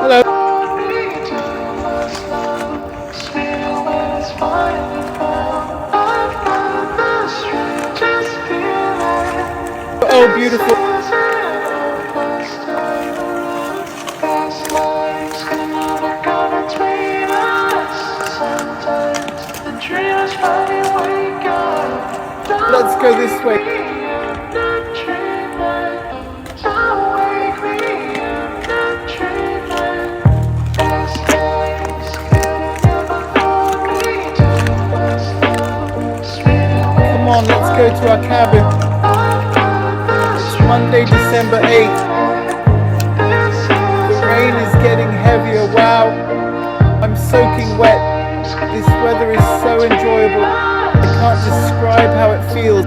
Hello. Oh, beautiful. Let's go this way. Come on, let's go to our cabin. It's Monday, December 8th. The rain is getting heavier. Wow, I'm soaking wet. This weather is so enjoyable. I can't describe how it feels.